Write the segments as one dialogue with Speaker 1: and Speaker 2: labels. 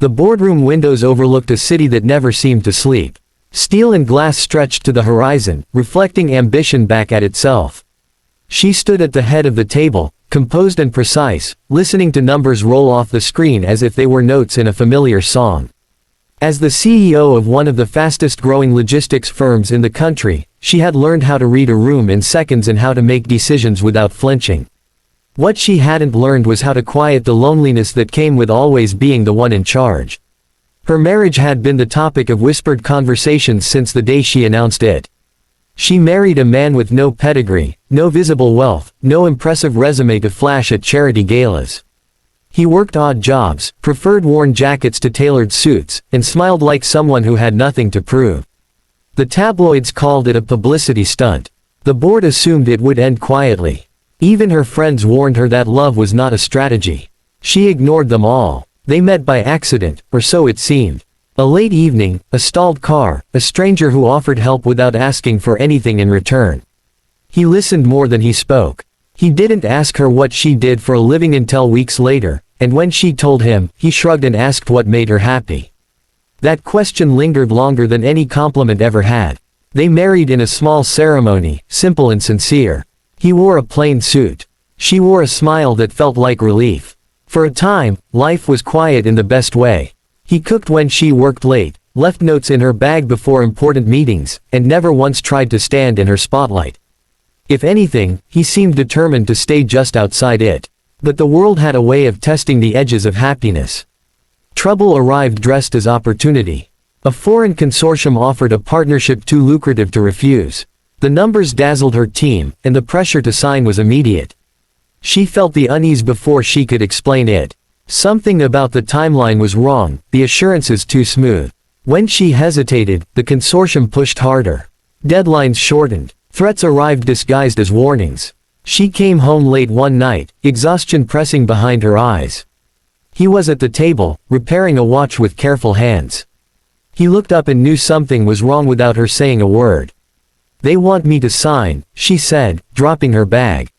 Speaker 1: The boardroom windows overlooked a city that never seemed to sleep. Steel and glass stretched to the horizon, reflecting ambition back at itself. She stood at the head of the table, composed and precise, listening to numbers roll off the screen as if they were notes in a familiar song. As the CEO of one of the fastest-growing logistics firms in the country, she had learned how to read a room in seconds and how to make decisions without flinching. What she hadn't learned was how to quiet the loneliness that came with always being the one in charge. Her marriage had been the topic of whispered conversations since the day she announced it. She married a man with no pedigree, no visible wealth, no impressive resume to flash at charity galas. He worked odd jobs, preferred worn jackets to tailored suits, and smiled like someone who had nothing to prove. The tabloids called it a publicity stunt. The board assumed it would end quietly. Even her friends warned her that love was not a strategy. She ignored them all. They met by accident, or so it seemed. A late evening, a stalled car, a stranger who offered help without asking for anything in return. He listened more than he spoke. He didn't ask her what she did for a living until weeks later, and when she told him, he shrugged and asked what made her happy. That question lingered longer than any compliment ever had. They married in a small ceremony, simple and sincere. He wore a plain suit. She wore a smile that felt like relief. For a time, life was quiet in the best way. He cooked when she worked late, left notes in her bag before important meetings, and never once tried to stand in her spotlight. If anything, he seemed determined to stay just outside it. But the world had a way of testing the edges of happiness. Trouble arrived dressed as opportunity. A foreign consortium offered a partnership too lucrative to refuse. The numbers dazzled her team, and the pressure to sign was immediate. She felt the unease before she could explain it. Something about the timeline was wrong, the assurances too smooth. When she hesitated, the consortium pushed harder. Deadlines shortened. Threats arrived disguised as warnings. She came home late one night, exhaustion pressing behind her eyes. He was at the table, repairing a watch with careful hands. He looked up and knew something was wrong without her saying a word. "They want me to sign," she said, dropping her bag.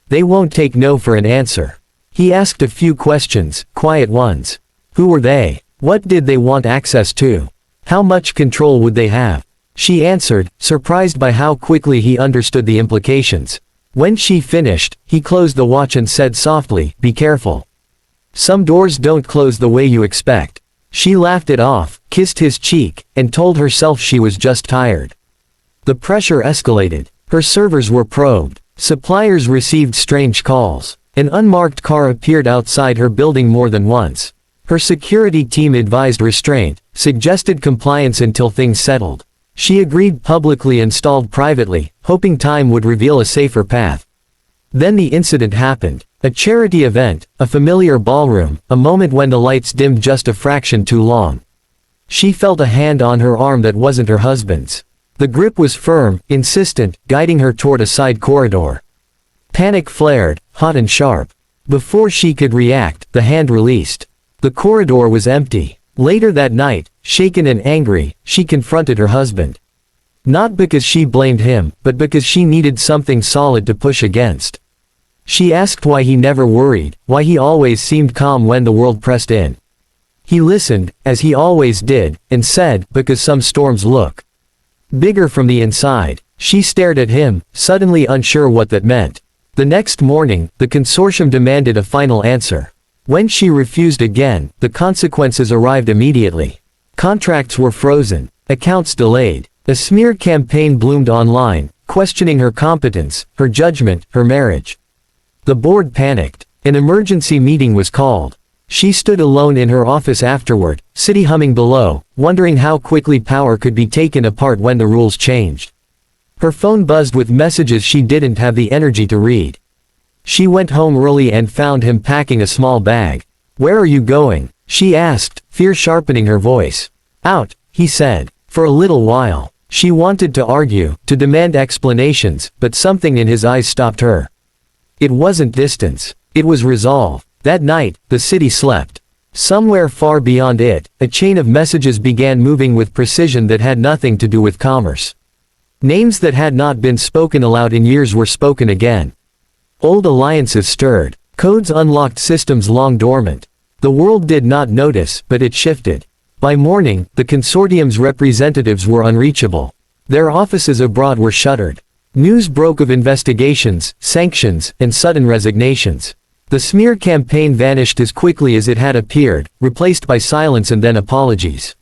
Speaker 1: "They won't take no for an answer." He asked a few questions, quiet ones. Who were they? What did they want access to? How much control would they have? She answered, surprised by how quickly he understood the implications. When she finished, he closed the watch and said softly, "Be careful. Some doors don't close the way you expect." She laughed it off, kissed his cheek, and told herself she was just tired. The pressure escalated. Her servers were probed. Suppliers received strange calls. An unmarked car appeared outside her building more than once. Her security team advised restraint, suggested compliance until things settled. She agreed publicly and stalled privately, hoping time would reveal a safer path. Then the incident happened. A charity event, a familiar ballroom, a moment when the lights dimmed just a fraction too long. She felt a hand on her arm that wasn't her husband's. The grip was firm, insistent, guiding her toward a side corridor. Panic flared, hot and sharp. Before she could react, the hand released. The corridor was empty. Later that night, shaken and angry, she confronted her husband. Not because she blamed him, but because she needed something solid to push against. She asked why he never worried, why he always seemed calm when the world pressed in. He listened, as he always did, and said, "Because some storms look bigger from the inside." She stared at him, suddenly unsure what that meant. The next morning, the consortium demanded a final answer. When she refused again, the consequences arrived immediately. Contracts were frozen, accounts delayed. A smear campaign bloomed online, questioning her competence, her judgment, her marriage. The board panicked. An emergency meeting was called. She stood alone in her office afterward, city humming below, wondering how quickly power could be taken apart when the rules changed. Her phone buzzed with messages she didn't have the energy to read. She went home early and found him packing a small bag. "Where are you going?" she asked, fear sharpening her voice. "Out," he said. For a little while, she wanted to argue, to demand explanations, but something in his eyes stopped her. It wasn't distance. It was resolve. That night, the city slept. Somewhere far beyond it, a chain of messages began moving with precision that had nothing to do with commerce. Names that had not been spoken aloud in years were spoken again. Old alliances stirred. Codes unlocked systems long dormant. The world did not notice, but it shifted. By morning, the consortium's representatives were unreachable. Their offices abroad were shuttered. News broke of investigations, sanctions, and sudden resignations. The smear campaign vanished as quickly as it had appeared, replaced by silence and then apologies.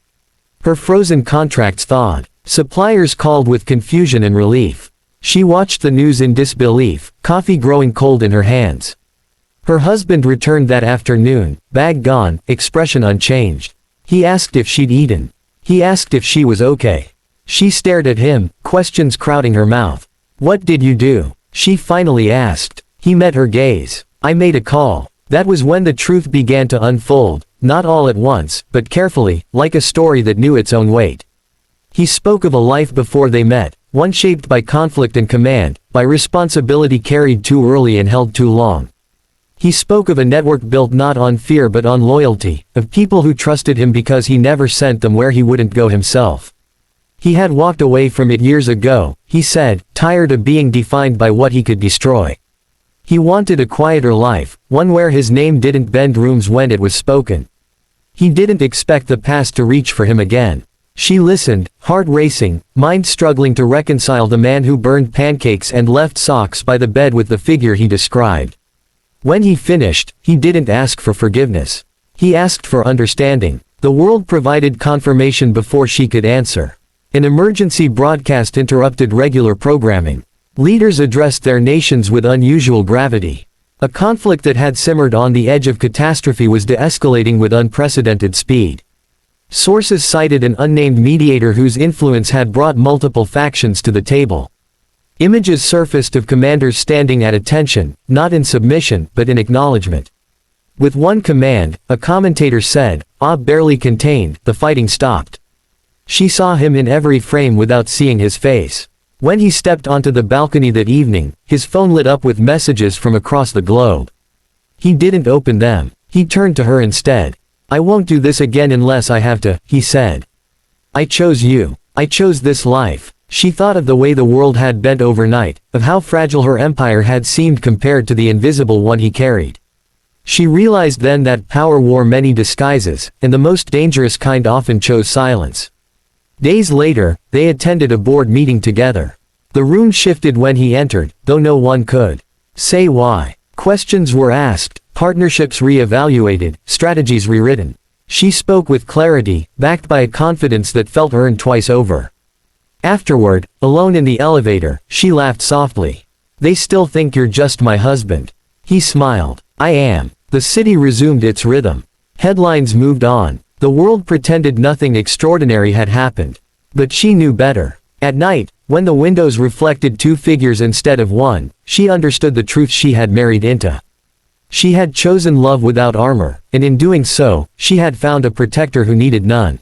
Speaker 1: Her frozen contracts thawed. Suppliers called with confusion and relief. She watched the news in disbelief, coffee growing cold in her hands. Her husband returned that afternoon, bag gone, expression unchanged. He asked if she'd eaten. He asked if she was okay. She stared at him, questions crowding her mouth. "What did you do?" she finally asked. He met her gaze. "I made a call." That was when the truth began to unfold, not all at once, but carefully, like a story that knew its own weight. He spoke of a life before they met, one shaped by conflict and command, by responsibility carried too early and held too long. He spoke of a network built not on fear but on loyalty, of people who trusted him because he never sent them where he wouldn't go himself. He had walked away from it years ago, he said, tired of being defined by what he could destroy. He wanted a quieter life, one where his name didn't bend rooms when it was spoken. He didn't expect the past to reach for him again. She listened, heart racing, mind struggling to reconcile the man who burned pancakes and left socks by the bed with the figure he described. When he finished, he didn't ask for forgiveness. He asked for understanding. The world provided confirmation before she could answer. An emergency broadcast interrupted regular programming. Leaders addressed their nations with unusual gravity. A conflict that had simmered on the edge of catastrophe was de-escalating with unprecedented speed. Sources cited an unnamed mediator whose influence had brought multiple factions to the table. Images surfaced of commanders standing at attention, not in submission, but in acknowledgement. With one command, a commentator said, barely contained, the fighting stopped. She saw him in every frame without seeing his face. When he stepped onto the balcony that evening, his phone lit up with messages from across the globe. He didn't open them. He turned to her instead. "I won't do this again unless I have to," he said. "I chose you. I chose this life." She thought of the way the world had bent overnight, of how fragile her empire had seemed compared to the invisible one he carried. She realized then that power wore many disguises, and the most dangerous kind often chose silence. Days later, they attended a board meeting together. The room shifted when he entered, though no one could say why. Questions were asked, partnerships re-evaluated, strategies rewritten. She spoke with clarity, backed by a confidence that felt earned twice over. Afterward, alone in the elevator, she laughed softly. "They still think you're just my husband." He smiled. "I am." The city resumed its rhythm. Headlines moved on. The world pretended nothing extraordinary had happened. But she knew better. At night, when the windows reflected two figures instead of one, she understood the truth she had married into. She had chosen love without armor, and in doing so, she had found a protector who needed none.